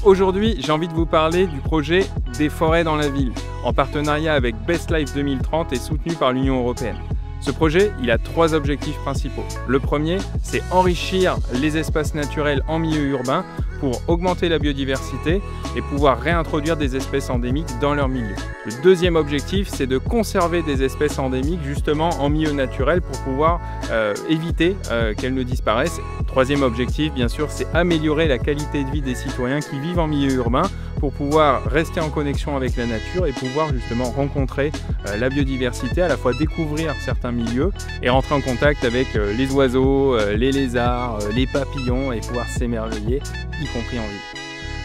Aujourd'hui, j'ai envie de vous parler du projet des forêts dans la ville, en partenariat avec Best Life 2030 et soutenu par l'Union européenne. Ce projet, il a 3 objectifs principaux. Le premier, c'est enrichir les espaces naturels en milieu urbain pour augmenter la biodiversité et pouvoir réintroduire des espèces endémiques dans leur milieu. Le deuxième objectif, c'est de conserver des espèces endémiques justement en milieu naturel pour pouvoir éviter qu'elles ne disparaissent. Troisième objectif, bien sûr, c'est améliorer la qualité de vie des citoyens qui vivent en milieu urbain pour pouvoir rester en connexion avec la nature et pouvoir justement rencontrer la biodiversité, à la fois découvrir certains milieux et rentrer en contact avec les oiseaux, les lézards, les papillons et pouvoir s'émerveiller, y compris en ville.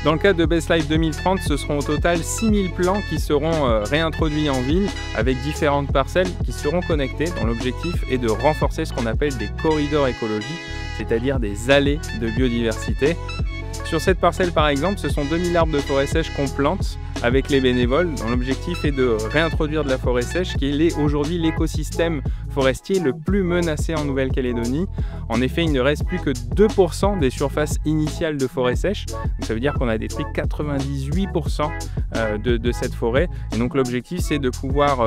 Dans le cadre de Best Life 2030, ce seront au total 6000 plants qui seront réintroduits en ville avec différentes parcelles qui seront connectées, dont l'objectif est de renforcer ce qu'on appelle des corridors écologiques, c'est-à-dire des allées de biodiversité. Sur cette parcelle par exemple, ce sont 2000 arbres de forêt sèche qu'on plante avec les bénévoles, dont l'objectif est de réintroduire de la forêt sèche qui est aujourd'hui l'écosystème forestier le plus menacé en Nouvelle-Calédonie. En effet, il ne reste plus que 2% des surfaces initiales de forêt sèche, donc ça veut dire qu'on a détruit 98% de cette forêt, et donc l'objectif c'est de pouvoir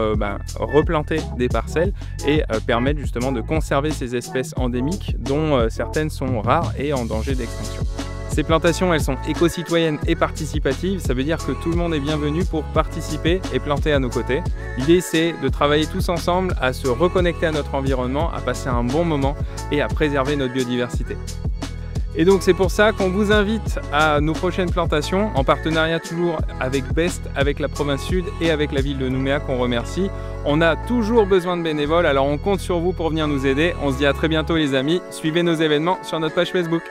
replanter des parcelles et permettre justement de conserver ces espèces endémiques dont certaines sont rares et en danger d'extinction. Ces plantations, elles sont éco-citoyennes et participatives, ça veut dire que tout le monde est bienvenu pour participer et planter à nos côtés. L'idée, c'est de travailler tous ensemble à se reconnecter à notre environnement, à passer un bon moment et à préserver notre biodiversité. Et donc c'est pour ça qu'on vous invite à nos prochaines plantations, en partenariat toujours avec Best, avec la province sud et avec la ville de Nouméa qu'on remercie. On a toujours besoin de bénévoles, alors on compte sur vous pour venir nous aider. On se dit à très bientôt les amis, suivez nos événements sur notre page Facebook.